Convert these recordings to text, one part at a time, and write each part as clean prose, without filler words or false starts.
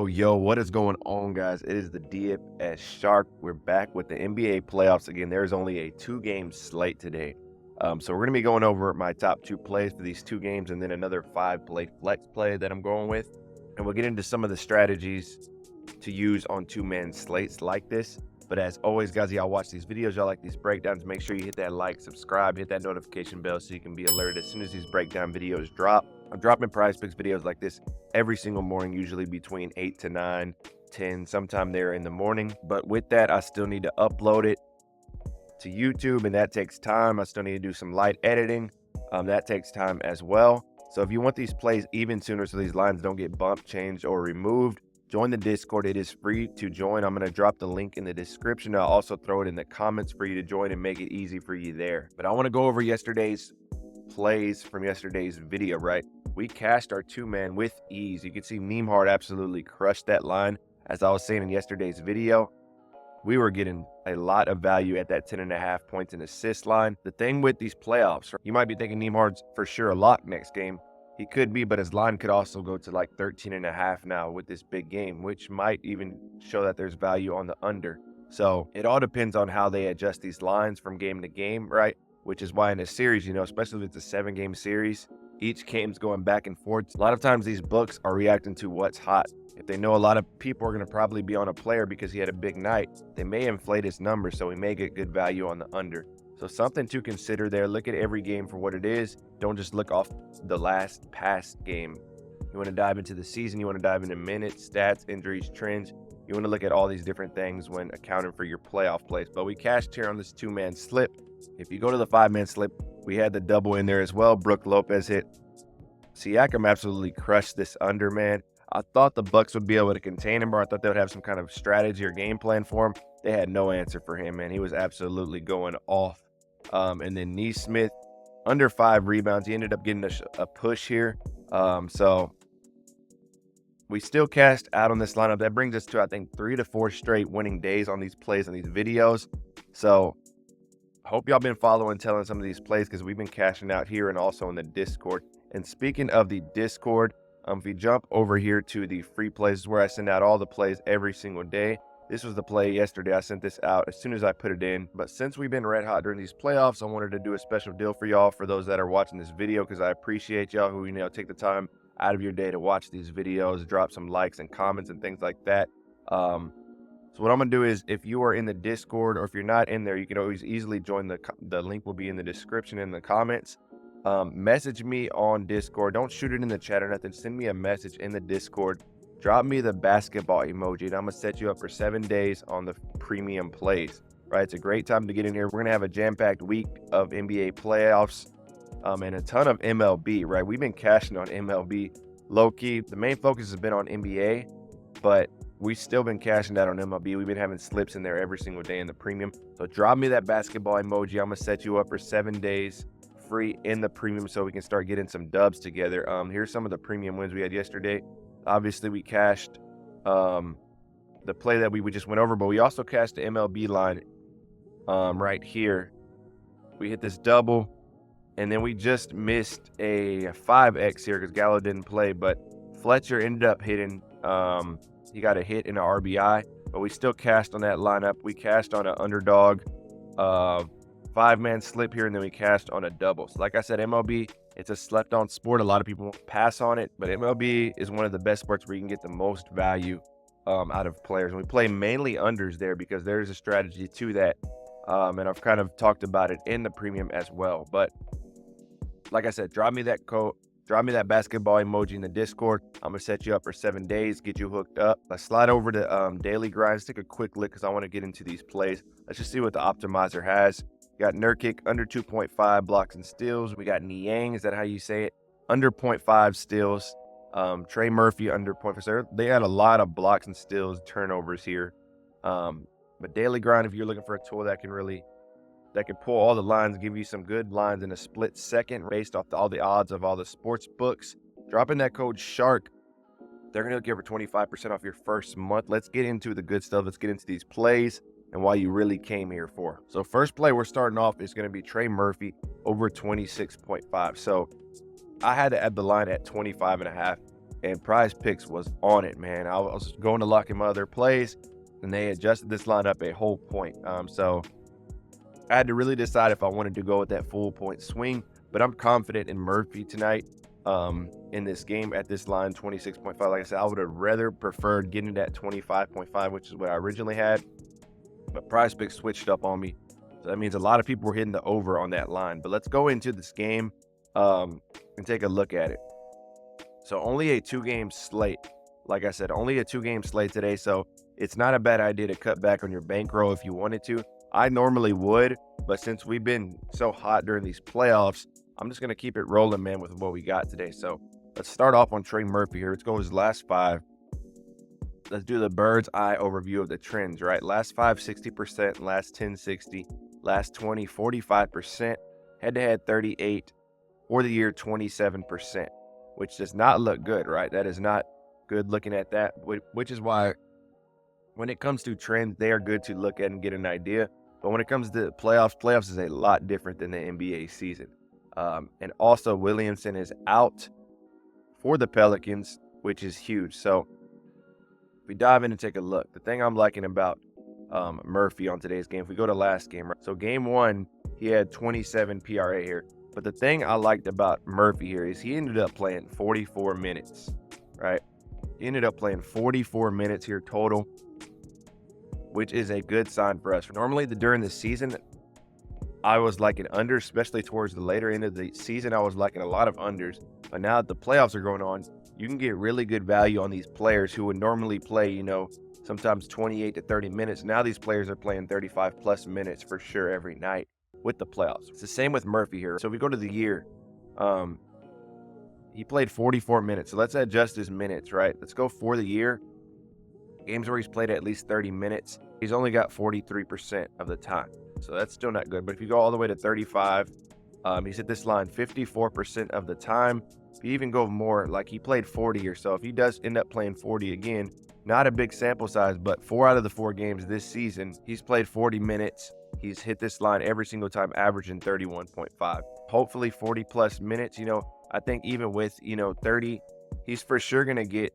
Oh, yo, what is going on, guys? It is the DFS Shark. We're back with the NBA playoffs again. There's only a two-game slate today. So we're going to be going over my top two plays for these two games and then another five-play flex play that I'm going with. And we'll get into some of the strategies to use on two-man slates like this. But as always, guys, y'all watch these videos, y'all like these breakdowns, make sure you hit that like, subscribe, hit that notification bell so you can be alerted as soon as these breakdown videos drop. I'm dropping Prizepicks videos like this every single morning, usually between 8 to 9, 10, sometime there in the morning. But with that, I still need to upload it to YouTube, and that takes time. I still need to do some light editing. That takes time as well. So if you want these plays even sooner so these lines don't get bumped, changed, or removed, join the Discord. It is free to join. I'm going to drop the link in the description. I'll also throw it in the comments for you to join and make it easy for you there. But I want to go over yesterday's plays from yesterday's video, right? We cashed our two-man with ease. You can see Neimark absolutely crushed that line. As I was saying in yesterday's video, we were getting a lot of value at that 10.5 points and assist line. The thing with these playoffs, you might be thinking Neimark's for sure a lock next game. He could be, but his line could also go to like 13.5 now with this big game, which might even show that there's value on the under. So it all depends on how they adjust these lines from game to game, right? Which is why in a series, especially if it's a 7-game series, each game's going back and forth. A lot of times these books are reacting to what's hot. If they know a lot of people are going to probably be on a player because he had a big night, they may inflate his numbers, so we may get good value on the under. So something to consider there. Look at every game for what it is. Don't just look off the last past game. You want to dive into the season. You want to dive into minutes, stats, injuries, trends. You want to look at all these different things when accounting for your playoff plays. But we cashed here on this two-man slip. If you go to the 5-man slip, we had the double in there as well. Brook Lopez hit. Siakam absolutely crushed this under, man. I thought the Bucks would be able to contain him, or I thought they would have some kind of strategy or game plan for him. They had no answer for him, man. He was absolutely going off. And then Nesmith, under 5 rebounds. He ended up getting a push here. So we still cashed out on this lineup. That brings us to, I think, 3 to 4 straight winning days on these plays and these videos. So hope y'all been following, telling some of these plays, because we've been cashing out here and also in the Discord. And speaking of the Discord, if you jump over here to the free plays where I send out all the plays every single day. This was the play yesterday. I sent this out as soon as I put it in. But since we've been red hot during these playoffs, I wanted to do a special deal for y'all, for those that are watching this video, because I appreciate y'all who, take the time out of your day to watch these videos, drop some likes and comments and things like that. So what I'm going to do is, if you are in the Discord, or if you're not in there, you can always easily join. The link will be in the description in the comments. Message me on Discord. Don't shoot it in the chat or nothing. Send me a message in the Discord. Drop me the basketball emoji, and I'm going to set you up for 7 days on the premium plays, right? It's a great time to get in here. We're going to have a jam-packed week of NBA playoffs and a ton of MLB, right? We've been cashing on MLB low-key. The main focus has been on NBA, but we've still been cashing out on MLB. We've been having slips in there every single day in the premium. So drop me that basketball emoji. I'm going to set you up for 7 days free in the premium so we can start getting some dubs together. Here's some of the premium wins we had yesterday. Obviously, we cashed the play that we just went over, but we also cashed the MLB line right here. We hit this double, and then we just missed a 5X here because Gallo didn't play, but Fletcher ended up hitting. He got a hit in an RBI, but we still cashed on that lineup. We cashed on an underdog 5-man slip here, and then we cashed on a double. So like I said, MLB, it's a slept-on sport. A lot of people pass on it, but MLB is one of the best sports where you can get the most value out of players. And we play mainly unders there because there's a strategy to that, and I've kind of talked about it in the premium as well. But like I said, drop me that basketball emoji in the Discord. I'm gonna set you up for 7 days, get you hooked up. Let's slide over to daily grinds. Take a quick look because I want to get into these plays. Let's just see what the optimizer has. We got Nurkic under 2.5 blocks and steals. We got Niang, is that how you say it? Under 0.5 steals. Trey Murphy under 0.5. So they had a lot of blocks and steals, turnovers here. But daily grind, if you're looking for a tool that can pull all the lines, give you some good lines in a split second based off all the odds of all the sports books, drop in that code SHARK. They're going to give her 25% off your first month. Let's get into the good stuff. Let's get into these plays and why you really came here for. So first play we're starting off is going to be Trey Murphy over 26.5. So I had to add the line at 25.5. and Prizepicks was on it, man. I was going to lock in my other plays, and they adjusted this line up a whole point. So I had to really decide if I wanted to go with that full point swing, but I'm confident in Murphy tonight in this game at this line, 26.5. Like I said, I would have rather preferred getting that 25.5, which is what I originally had, but Prizepicks switched up on me. So that means a lot of people were hitting the over on that line. But let's go into this game and take a look at it. So only a 2-game slate. Like I said, only a 2-game slate today. So it's not a bad idea to cut back on your bankroll if you wanted to. I normally would, but since we've been so hot during these playoffs, I'm just going to keep it rolling, man, with what we got today. So let's start off on Trey Murphy here. Let's go his last 5. Let's do the bird's eye overview of the trends, right? Last 5, 60%. Last 10, 60. Last 20, 45%. Head-to-head, 38. For the year, 27%, which does not look good, right? That is not good looking at that, which is why when it comes to trends, they are good to look at and get an idea. But when it comes to playoffs is a lot different than the NBA season. And also, Williamson is out for the Pelicans, which is huge. So if we dive in and take a look, the thing I'm liking about Murphy on today's game, if we go to last game, right? So game 1, he had 27 PRA here. But the thing I liked about Murphy here is he ended up playing 44 minutes, right? He ended up playing 44 minutes here total, which is a good sign for us. Normally, during the season, I was liking unders, especially towards the later end of the season. I was liking a lot of unders. But now that the playoffs are going on, you can get really good value on these players who would normally play, sometimes 28 to 30 minutes. Now these players are playing 35 plus minutes for sure every night with the playoffs. It's the same with Murphy here. So we go to the year. He played 44 minutes. So let's adjust his minutes, right? Let's go for the year. Games where he's played at least 30 minutes, he's only got 43% of the time. So that's still not good. But if you go all the way to 35, he's hit this line 54% of the time. If you even go more, like he played 40 or so, if he does end up playing 40 again, not a big sample size, but 4 out of the 4 games this season, he's played 40 minutes. He's hit this line every single time, averaging 31.5. Hopefully 40 plus minutes. I think even with, 30, he's for sure going to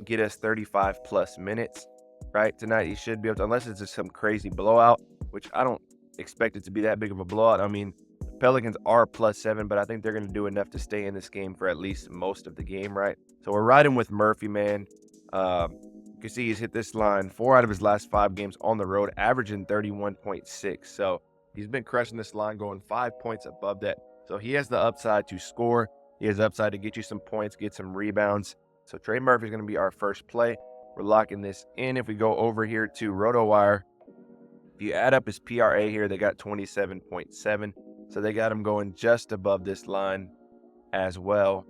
get us 35 plus minutes, right? Tonight, he should be able to, unless it's just some crazy blowout, which I don't expect it to be that big of a blowout. I mean, the Pelicans are +7, but I think they're going to do enough to stay in this game for at least most of the game, right? So we're riding with Murphy, man. You can see he's hit this line 4 out of his last 5 games on the road, averaging 31.6. So he's been crushing this line, going 5 points above that. So he has the upside to score. He has the upside to get you some points, get some rebounds. So Trey Murphy is going to be our first play. We're locking this in. If we go over here to RotoWire, if you add up his PRA here, they got 27.7. So they got him going just above this line as well.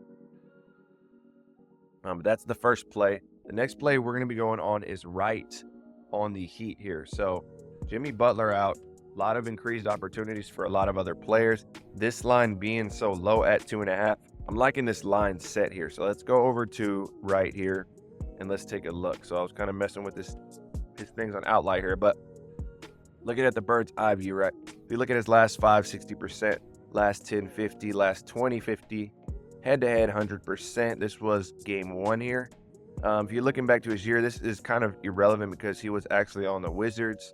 That's the first play. The next play we're going to be going on is right on the Heat here. So Jimmy Butler out. A lot of increased opportunities for a lot of other players. This line being so low at 2.5, I'm liking this line set here. So let's go over to right here and let's take a look. So I was kind of messing with his things on outlier here, but looking at the bird's eye view, right? If you look at his last 5, 60%, last 10, 50, last 20, 50, head-to-head, 100%. This was game 1 here. If you're looking back to his year, this is kind of irrelevant because he was actually on the Wizards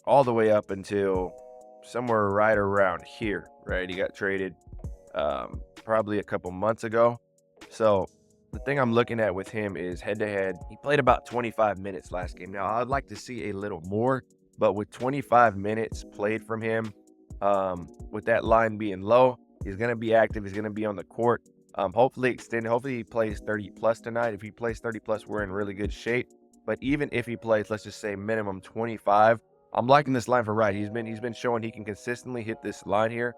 all the way up until somewhere right around here, right? He got traded probably a couple months ago. So the thing I'm looking at with him is head-to-head. He played about 25 minutes last game. Now, I'd like to see a little more, but with 25 minutes played from him, with that line being low, he's going to be active. He's going to be on the court. Hopefully extended. Hopefully he plays 30 plus tonight. If he plays 30 plus, we're in really good shape. But even if he plays, let's just say minimum 25, I'm liking this line for right. He's been showing he can consistently hit this line here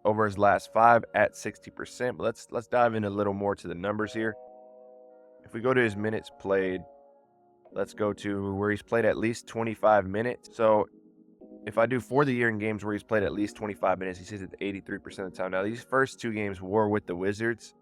over his last 5 at 60%. But let's dive in a little more to the numbers here. If we go to his minutes played, let's go to where he's played at least 25 minutes. So if I do for the year in games where he's played at least 25 minutes, he sits at 83% of the time. Now, these first 2 games were with the Wizards,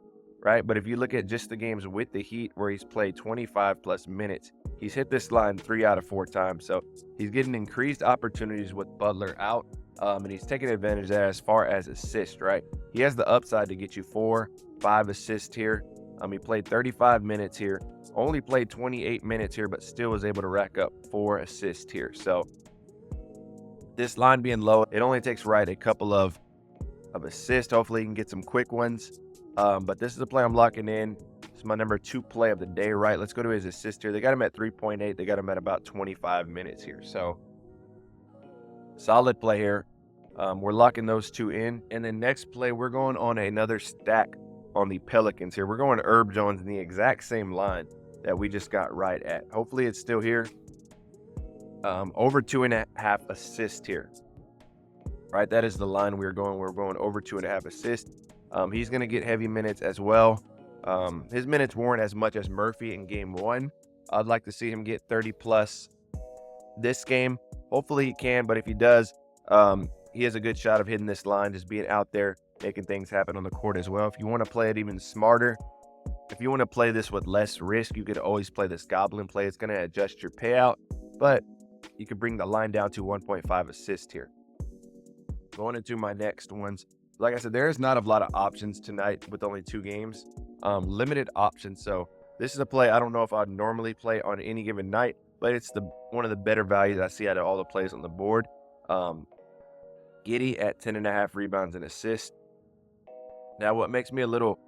right? But if you look at just the games with the Heat where he's played 25 plus minutes, he's hit this line 3 out of 4 times. So he's getting increased opportunities with Butler out. And he's taking advantage of that as far as assists, right? He has the upside to get you 4, 5 assists here. He played 35 minutes here, only played 28 minutes here, but still was able to rack up 4 assists here. So this line being low, it only takes Wright a couple of assists. Hopefully he can get some quick ones. But this is the play I'm locking in. It's my number 2 play of the day, right? Let's go to his assist here. They got him at 3.8. They got him at about 25 minutes here. So solid play here. We're locking those 2 in. And then next play, we're going on another stack on the Pelicans here. We're going to Herb Jones in the exact same line that we just got right at. Hopefully it's still here. Over 2.5 assists here. Right, that is the line we're going. We're going over 2.5 assists. He's going to get heavy minutes as well. His minutes weren't as much as Murphy in game 1. I'd like to see him get 30 plus this game. Hopefully he can, but if he does, he has a good shot of hitting this line, just being out there, making things happen on the court as well. If you want to play it even smarter, if you want to play this with less risk, you could always play this goblin play. It's going to adjust your payout, but you could bring the line down to 1.5 assists here. Going into my next ones, like I said, there's not a lot of options tonight with only 2 games. Limited options. So this is a play I don't know if I'd normally play on any given night, but it's one of the better values I see out of all the plays on the board. Giddey at 10.5 rebounds and assists. Now, what makes me a little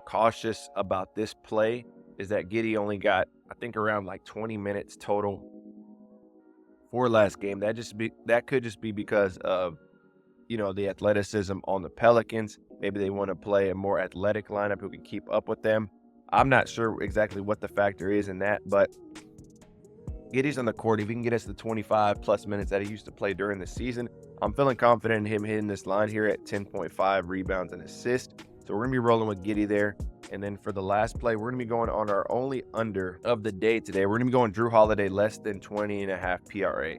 cautious about this play is that Giddey only got, I think, around like 20 minutes total for last game. That could just be because of, you know, the athleticism on the Pelicans. Maybe they want to play a more athletic lineup who can keep up with them. I'm not sure exactly what the factor is in that, but Giddey's on the court. If he can get us the 25 plus minutes that he used to play during the season, I'm feeling confident in him hitting this line here at 10.5 rebounds and assists. So we're going to be rolling with Giddey there. And then for the last play, we're going to be going on our only under of the day today. We're going to be going Jrue Holiday less than 20.5 PRA.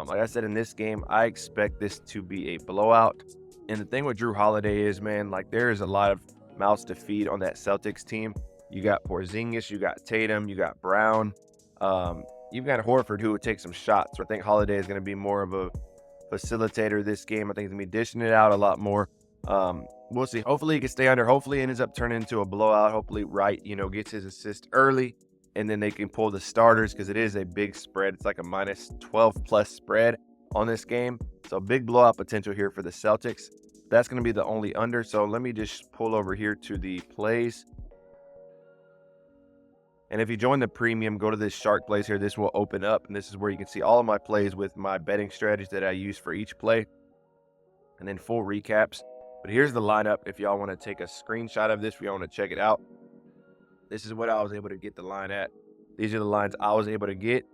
Like I said, in this game, I expect this to be a blowout. And the thing with Jrue Holiday is, man, like there is a lot of mouths to feed on that Celtics team. You got Porzingis, you got Tatum, you got Brown. You've got Horford who would take some shots. So I think Holiday is going to be more of a facilitator this game. I think he's going to be dishing it out a lot more. We'll see. Hopefully he can stay under. Hopefully it ends up turning into a blowout. Hopefully Wright, you know, gets his assist early, and then they can pull the starters because it is a big spread. It's like a minus 12 plus spread on this game. So big blowout potential here for the Celtics. That's going to be the only under. So let me just pull over here to the plays. And if you join the premium, go to this Shark Plays here. This will open up, and this is where you can see all of my plays with my betting strategies that I use for each play, and then full recaps. But here's the lineup if y'all want to take a screenshot of this, if y'all want to check it out. This is what I was able to get the line at. These are the lines I was able to get.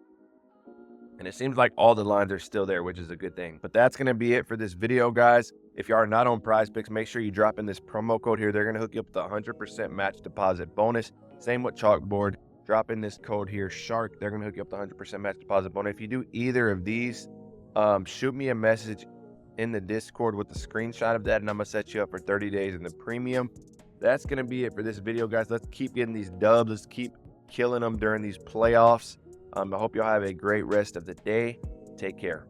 And it seems like all the lines are still there, which is a good thing. But that's going to be it for this video, guys. If you are not on Prizepicks, make sure you drop in this promo code here. They're going to hook you up with a 100% match deposit bonus. Same with CHALKBOARD. Drop in this code here, SHARK. They're going to hook you up with 100% match deposit bonus. If you do either of these, shoot me a message in the Discord with a screenshot of that, and I'm going to set you up for 30 days in the premium. That's going to be it for this video, guys. Let's keep getting these dubs. Let's keep killing them during these playoffs. I hope y'all have a great rest of the day. Take care.